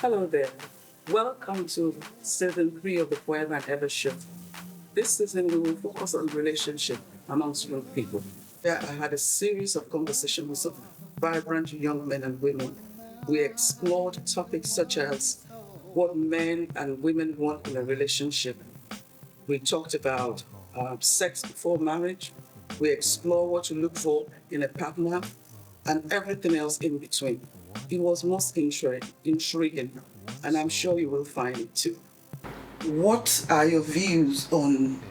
Hello there. Welcome to season 3 of the Forever and Ever show. This season we will focus on relationship amongst young people. There I had a series of conversations with some vibrant young men and women. We explored topics such as what men and women want in a relationship. We talked about sex before marriage. We explore what to look for in a partner and everything else in between. It was most intriguing, and I'm sure you will find it too. What are your views on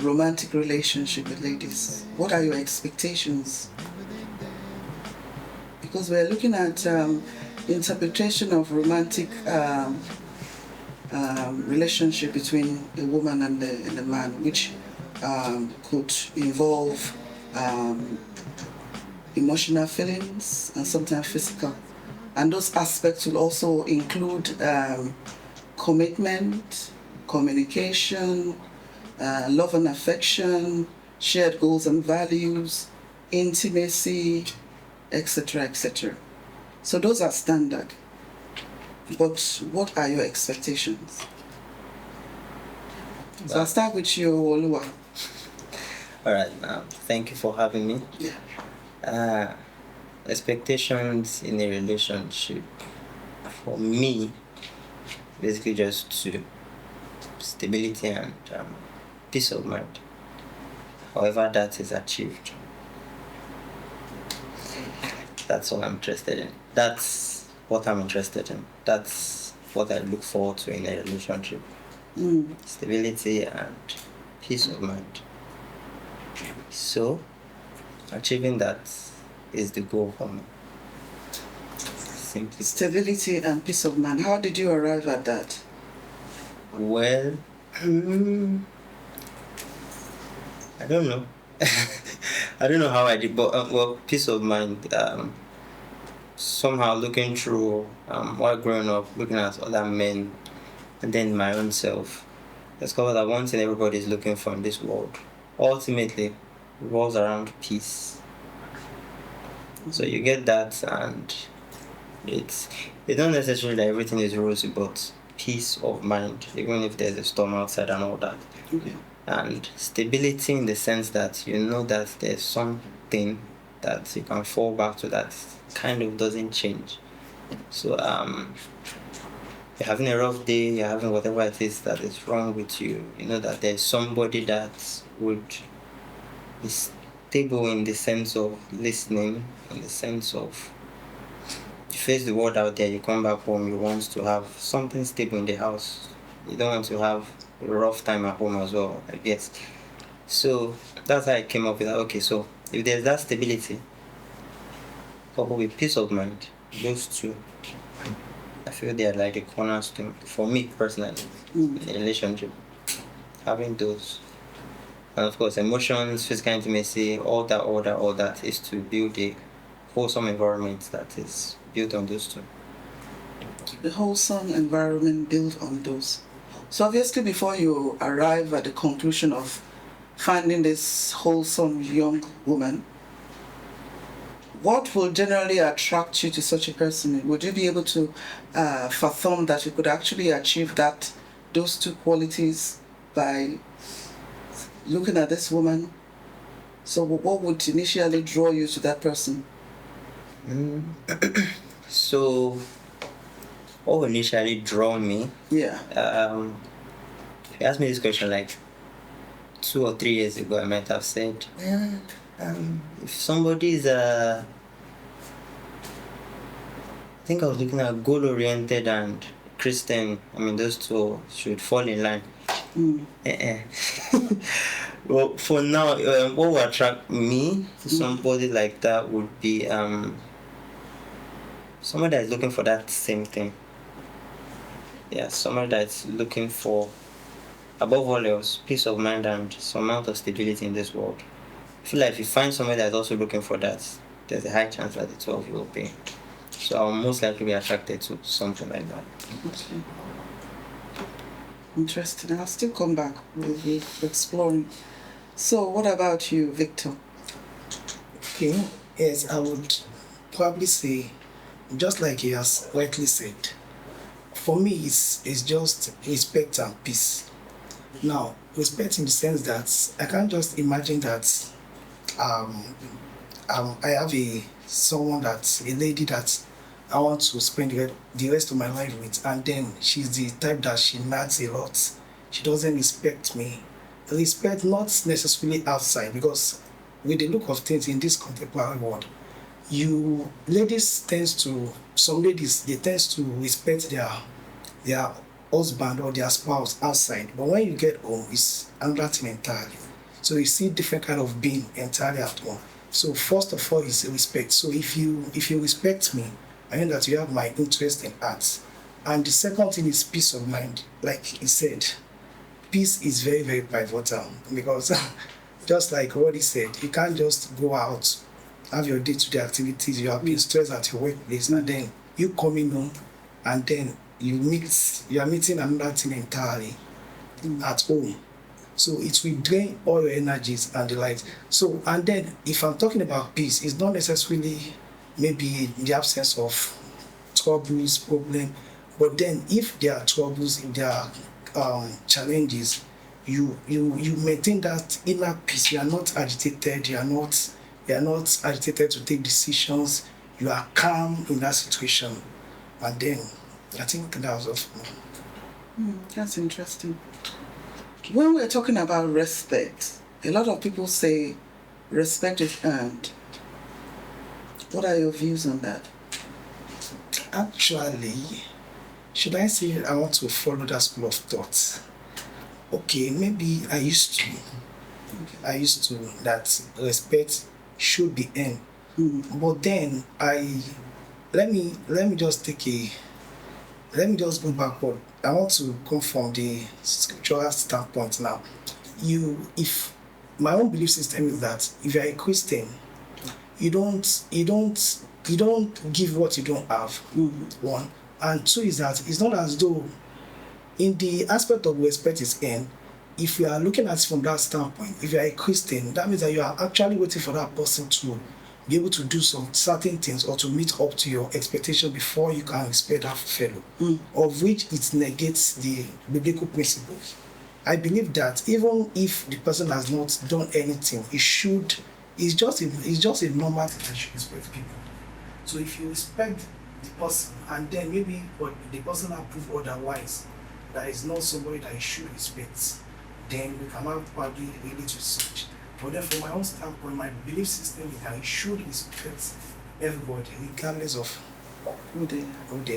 romantic relationship with ladies? What are your expectations? Because we're looking at interpretation of romantic relationship between a woman and a man, which could involve emotional feelings and sometimes physical. And those aspects will also include commitment, communication, love and affection, shared goals and values, intimacy, etc., etc. So those are standard. But what are your expectations? So I'll start with you, Owooluwa. All right, thank you for having me. Yeah. Expectations in a relationship, for me, basically just to stability and peace of mind. However that is achieved, that's what I'm interested in. That's what I'm interested in. That's what I look forward to in a relationship. Stability and peace of mind. So, achieving that is the goal for me. Simply. Stability and peace of mind. How did you arrive at that? Well, I don't know. I don't know how I did, but peace of mind. Somehow looking through while growing up, looking at other men, and then my own self, discovered that one thing everybody is looking for in this world, ultimately, revolves around peace. So you get that, and it's not necessarily that everything is rosy, but peace of mind, even if there's a storm outside and all that. Okay. And stability in the sense that you know that there's something that you can fall back to that kind of doesn't change. So you're having a rough day, you're having whatever it is that is wrong with you, you know that there's somebody that would be stable in the sense of listening, in the sense of you face the world out there, you come back home, you want to have something stable in the house. You don't want to have a rough time at home as well, I guess. So that's how I came up with that. Okay, so if there's that stability, coupled with peace of mind, those two, I feel they are like a cornerstone for me personally in a relationship. Having those, and of course, emotions, physical intimacy, all that is to build a wholesome environment that is built on those two. The wholesome environment built on those. So obviously before you arrive at the conclusion of finding this wholesome young woman, what will generally attract you to such a person? Would you be able to fathom that you could actually achieve those two qualities by looking at this woman? So what would initially draw you to that person? So what would initially draw me? Yeah. If you asked me this question like 2 or 3 years ago, I might have said, if somebody is I think I was looking at goal-oriented and Christian. I mean, those two should fall in line. Well, for now, what would attract me to somebody like that would be somebody that is looking for that same thing. Yeah, somebody that's looking for, above all else, peace of mind and some amount of stability in this world. I feel like if you find somebody that's also looking for that, there's a high chance that the two of you will pay. So I'll most likely be attracted to something like that. Okay. Interesting. I'll still come back. We'll be exploring. So what about you, Victor? Okay. Yes, I would probably say just like he has rightly said, for me, it's just respect and peace. Now, respect in the sense that I can't just imagine that um, I have a lady that I want to spend the rest of my life with, and then she's the type that she nags a lot. She doesn't respect me. Respect not necessarily outside, because with the look of things in this contemporary world, some ladies, they tend to respect their husband or their spouse outside, but when you get home, it's another thing entirely. So you see different kind of being entirely at home. So first of all is respect. So if you respect me, I know that you have my interest in art. And the second thing is peace of mind. Like he said, peace is very, very pivotal, because just like what he said, you can't just go out, have your day-to-day activities, you have been stressed at your workplace, and then you coming home, and then you are meeting another thing entirely at home. So it will drain all your energies and the likes. So, and then if I'm talking about peace, it's not necessarily maybe the absence of troubles, problem, but then if there are troubles, if there are challenges, you maintain that inner peace. You are not agitated. You are not agitated to take decisions. You are calm in that situation, and then I think that was also. That's interesting. When we're talking about respect, a lot of people say respect is earned. What are your views on that? Actually, should I say I want to follow that school of thought? Okay, maybe I used to that respect should be earned. But then let me just go backward. I want to come from the scriptural standpoint now. If my own belief system is that if you are a Christian, you don't give what you don't have. One, and two is that it's not as though in the aspect of respect is earned. If you are looking at it from that standpoint, if you are a Christian, that means that you are actually waiting for that person to be able to do some certain things or to meet up to your expectation before you can respect that fellow, of which it negates the biblical principles. I believe that even if the person has not done anything, it's just a normal thing that you should respect people. So if you respect the person and then maybe the person approve otherwise, that is not somebody that you should respect, then we cannot probably relate to such. But then from my own standpoint, my belief system is that you should respect everybody, regardless of who they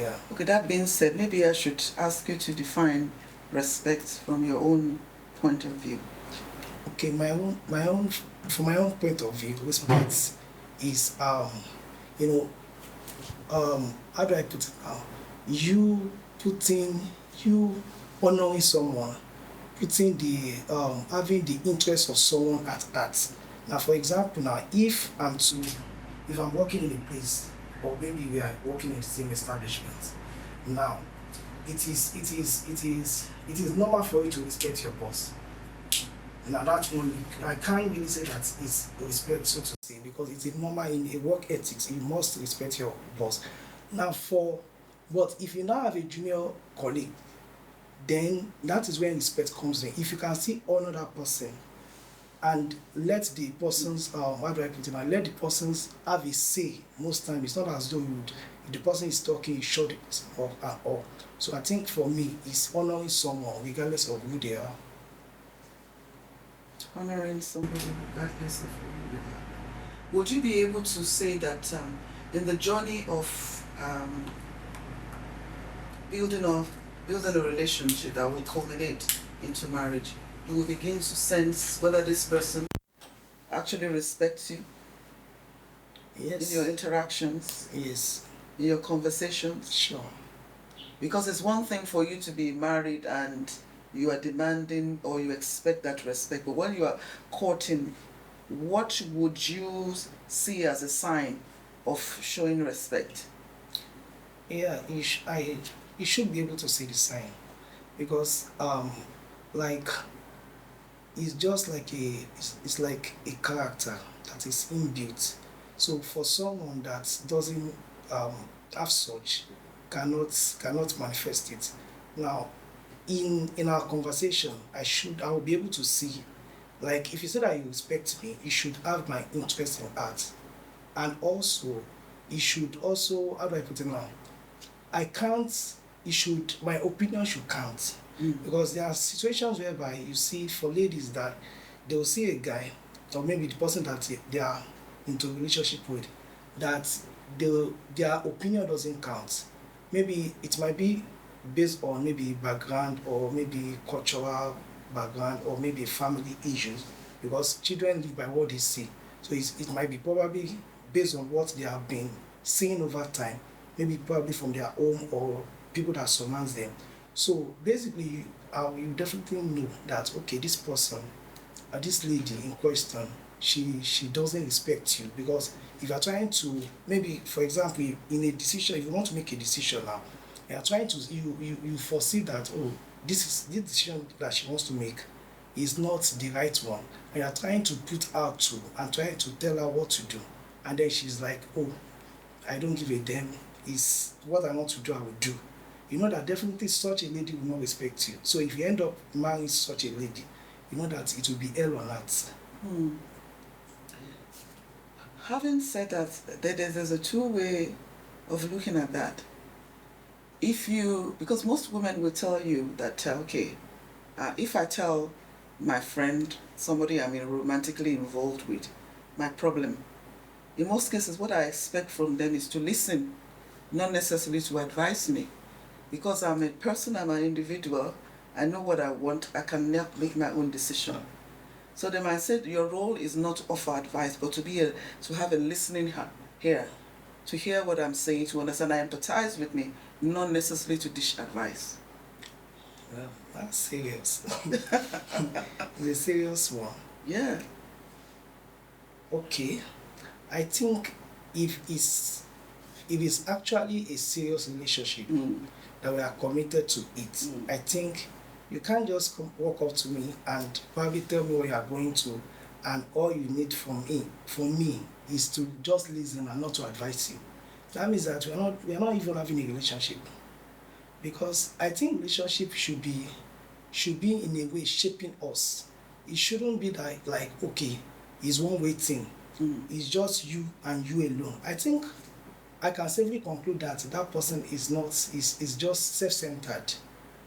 are. Okay, that being said, maybe I should ask you to define respect from your own point of view. Okay, from my own point of view, respect is how do I put it now? You honoring someone, putting having the interest of someone at heart. Now, for example, if I'm working in a place, or maybe we are working in the same establishment, now it is normal for you to respect your boss. Now that one, I can't really say that it's respect, so to say, because it's normal in a work ethics. You must respect your boss. But if you now have a junior colleague, then that is when respect comes in. If you can still honor that person and let the persons, let the persons have a say. Most times, it's not as though if the person is talking, you shut the person up at all. So I think for me, it's honoring someone regardless of who they are. Honoring somebody regardless of who they are. Would you be able to say that in the journey of building a relationship that will culminate into marriage, you will begin to sense whether this person actually respects you? Yes. In your interactions? Yes. In your conversations? Sure. Because it's one thing for you to be married and you are demanding or you expect that respect, but when you are courting, what would you see as a sign of showing respect? Yeah, you should be able to see the sign, because it's just like it's like a character that is inbuilt. So for someone that doesn't have such cannot manifest it. Now, in our conversation, I will be able to see, like if you say that you respect me, you should have my interest in art, and also you should also, how do I put it now? My opinion should count. Because there are situations whereby you see for ladies that they will see a guy, or maybe the person that they are into a relationship with, that their opinion doesn't count. Maybe it might be based on maybe background, or maybe cultural background, or maybe family issues, because children live by what they see. So it might be probably based on what they have been seeing over time, maybe probably from their home or people that surround them. So basically, you definitely know that, okay, this person, this lady in question, she doesn't respect you, because if you are trying to, maybe for example, in a decision, if you want to make a decision now, you are trying to, you foresee that, oh, this decision that she wants to make is not the right one, and you are trying to put her to and trying to tell her what to do, and then she's like, oh, I don't give a damn, is what I want to do, I will do. You know that definitely such a lady will not respect you. So if you end up marrying such a lady, you know that it will be hell on earth. Having said that, there's a two-way of looking at that. Because most women will tell you that, if I tell my friend, somebody I'm romantically involved with, my problem, in most cases what I expect from them is to listen, not necessarily to advise me. Because I'm a person, I'm an individual, I know what I want, I can make my own decision. So they might say your role is not to offer advice, but to have a listening ear, to hear what I'm saying, to understand, and empathize with me, not necessarily to dish advice. Well, that's serious. It's a serious one. Yeah. Okay. I think if it's actually a serious relationship, that we are committed to it, I think you can't just walk up to me and probably tell me what you are going to, and all you need from me is to just listen and not to advise you. That means that we are not even having a relationship. Because I think relationship should be in a way shaping us. It shouldn't be like okay, it's one way thing. It's just you and you alone. I think I can safely conclude that that person is just self-centered,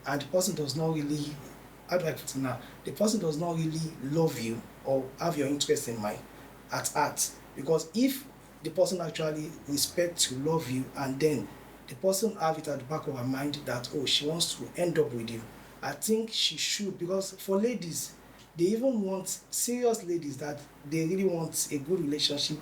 and the person does not really, how do I put it now? The person does not really love you or have your interest in mind at heart. Because if the person actually respects you, love you, and then the person have it at the back of her mind that, oh, she wants to end up with you, I think she should. Because for ladies, they even want, serious ladies, that they really want a good relationship.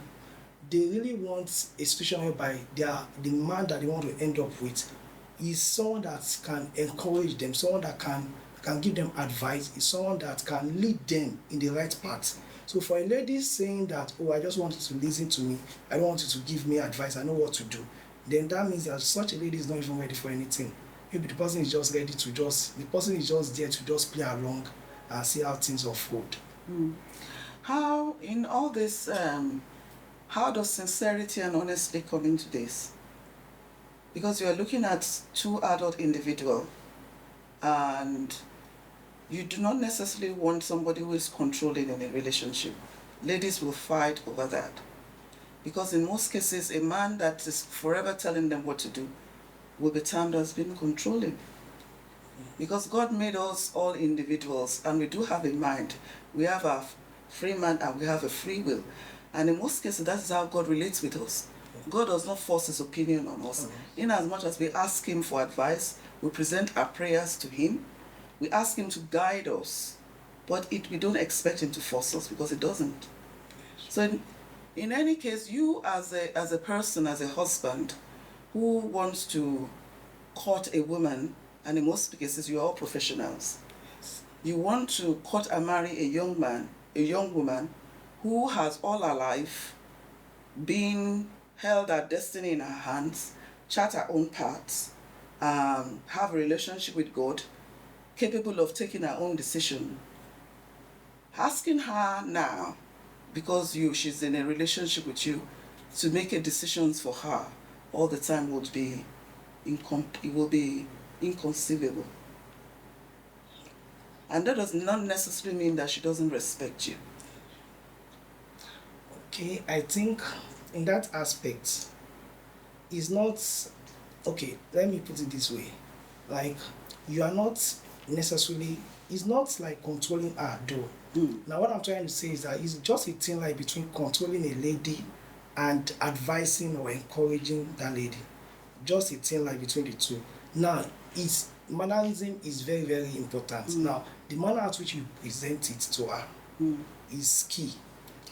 They really want a situation whereby the man that they want to end up with is someone that can encourage them, someone that can give them advice, is someone that can lead them in the right path. So for a lady saying that, oh, I just want you to listen to me, I don't want you to give me advice, I know what to do, then that means that such a lady is not even ready for anything. Maybe the person is just ready to the person is just there to just play along and see how things unfold. How, in all this, how does sincerity and honesty come into this? Because you are looking at two adult individuals, and you do not necessarily want somebody who is controlling in a relationship. Ladies will fight over that. Because in most cases, a man that is forever telling them what to do will be termed as being controlling. Because God made us all individuals, and we do have a mind. We have a free mind and we have a free will. And in most cases, that is how God relates with us. God does not force his opinion on us. In as much as we ask him for advice, we present our prayers to him, we ask him to guide us, but we don't expect him to force us, because he doesn't. So in any case, you as a person, as a husband, who wants to court a woman, and in most cases you are all professionals, you want to court and marry a young woman who has all her life been held her destiny in her hands, chart her own paths, have a relationship with God, capable of taking her own decision. Asking her now, because she's in a relationship with you, to make a decisions for her all the time would be it will be inconceivable. And that does not necessarily mean that she doesn't respect you. Okay, I think in that aspect, it's not okay. Let me put it this way: like you are not necessarily. It's not like controlling her though. Now, what I'm trying to say is that it's just a thin line between controlling a lady and advising or encouraging that lady. Just a thin line between the two. Now, it's mannerism is very, very important. Now, the manner at which you present it to her is key.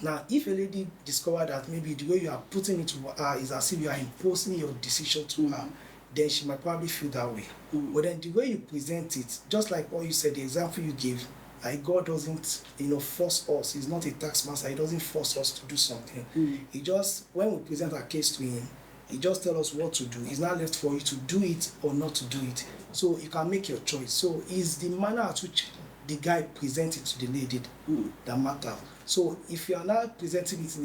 Now, if a lady discover that maybe the way you are putting it to her is as if you are imposing your decision to her, then she might probably feel that way. But then the way you present it, just like what you said, the example you gave, like God doesn't, force us. He's not a taskmaster. He doesn't force us to do something. He just, when we present our case to him, he just tells us what to do. It's not left for you to do it or not to do it. So you can make your choice. So it's the manner at which the guy presents it to the lady that matters. So if you are not presenting it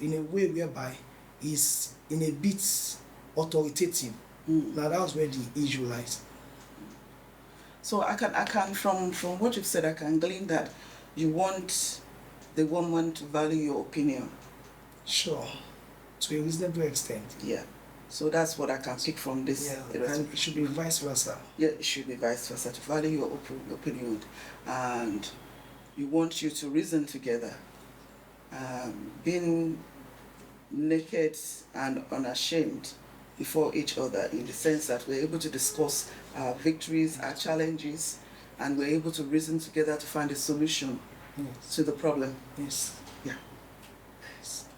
in a way whereby it's in a bit authoritative, now that's where the issue lies. So I can from what you've said, I can glean that you want the woman to value your opinion. Sure, to a reasonable extent. Yeah. So that's what I can pick from this. Yeah, and it should be vice versa. Yeah, it should be vice versa, to value your opinion, and you want you to reason together, being naked and unashamed before each other, in the sense that we're able to discuss our victories, our challenges, and we're able to reason together to find a solution to the problem. Yes. Yeah.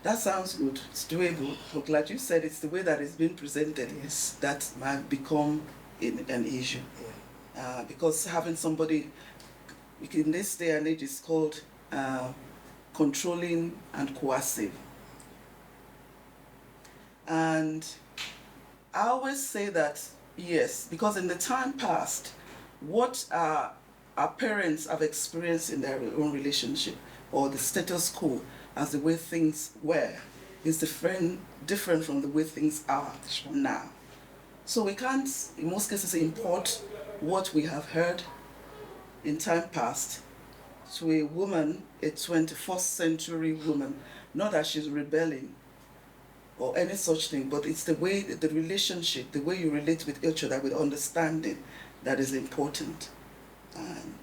That sounds good. It's doable. But like you said, it's the way that it's been presented that might become an issue. Yeah. Because having somebody in this day and age is called controlling and coercive. And I always say that, yes, because in the time past, what our parents have experienced in their own relationship, or the status quo as the way things were, is different from the way things are now. So we can't, in most cases, import what we have heard in time past to a woman, a 21st century woman. Not that she's rebelling or any such thing, but it's the way, the relationship, the way you relate with each other, with understanding, that is important. And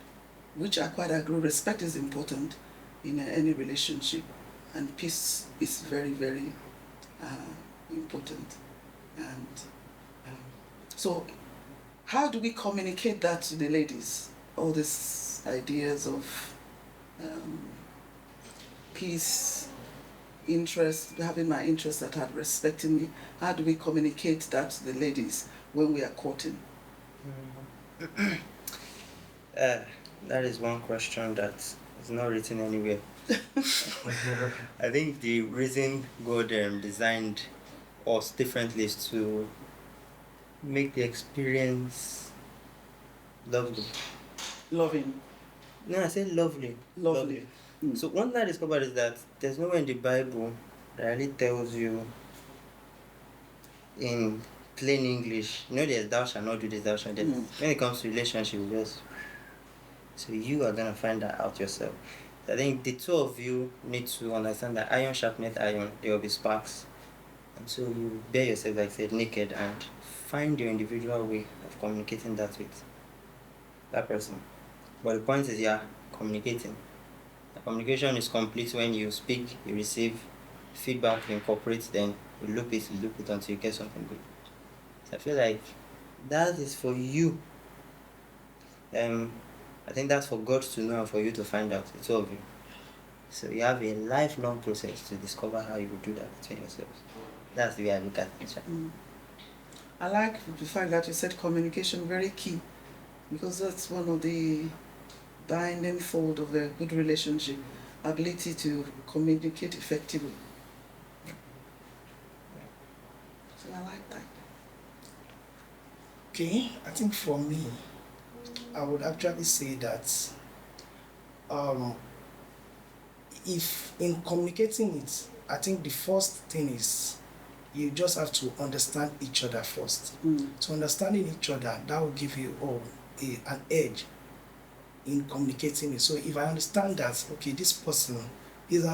which I quite agree, respect is important in any relationship, and peace is very, very important. And so how do we communicate that to the ladies? All these ideas of peace, interest, having my interest at heart, respecting me. How do we communicate that to the ladies when we are courting? That is one question that is not written anywhere. I think the reason God designed us differently is to make the experience lovely. Loving. No, I said lovely. Lovely. So one thing I discovered is that there's nowhere in the Bible that really tells you in plain English, there's thou shalt not do this, thou shalt do this. When it comes to relationship, so you are gonna find that out yourself. I think the two of you need to understand that iron sharpeneth iron, there will be sparks. And so you bear yourself, like I said, naked, and find your individual way of communicating that with that person. But the point is, communicating. The communication is complete when you speak, you receive feedback, you incorporate, then you loop it until you get something good. So I feel like that is for you. I think that's for God to know and for you to find out. It's all of you. So you have a lifelong process to discover how you will do that between yourselves. That's the way I look at it. I like the fact that you said communication, very key, because that's one of the binding fold of a good relationship, ability to communicate effectively. So I like that. Okay, I think for me, I would actually say that if in communicating it, I think the first thing is you just have to understand each other first. Mm. So understanding each other, that will give you an edge in communicating it. So if I understand that, okay, this person, this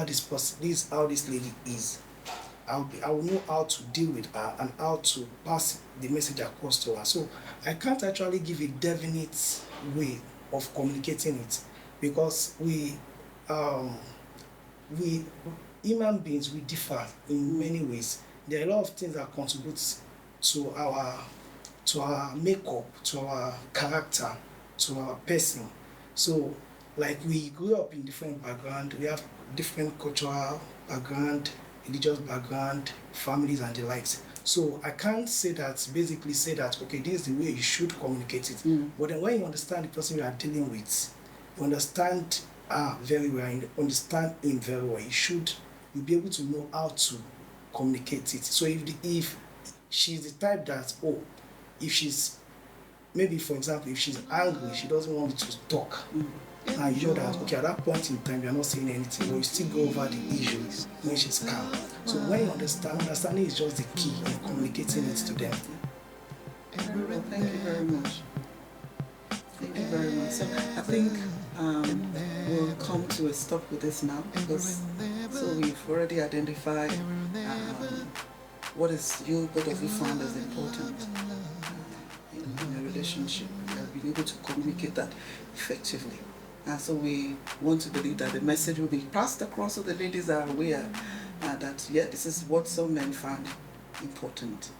is how this lady is, I will know how to deal with her and how to pass the message across to her. So I can't actually give a definite way of communicating it, because we human beings, we differ in many ways. There are a lot of things that contribute to our makeup, to our character, to our person. So, like, we grew up in different background, we have different cultural background, religious background, families and the likes. So I can't basically say that, okay, this is the way you should communicate it. But then when you understand the person you are dealing with, you understand very well, you understand him very well, you'll be able to know how to communicate it. So if she's the type that, if she's, maybe for example, if she's angry, she doesn't want me to talk. And you know that, okay, at that point in time, you're not saying anything, but you still go over the issues when she's calm. So when you understanding is just the key in communicating it to them. Very well, thank you very much. Thank you very much. So I think we'll come to a stop with this now, because so we've already identified what is both of you found as important in a relationship. You've been able to communicate that effectively. So we want to believe that the message will be passed across so the ladies are aware that, yeah, this is what some men found important.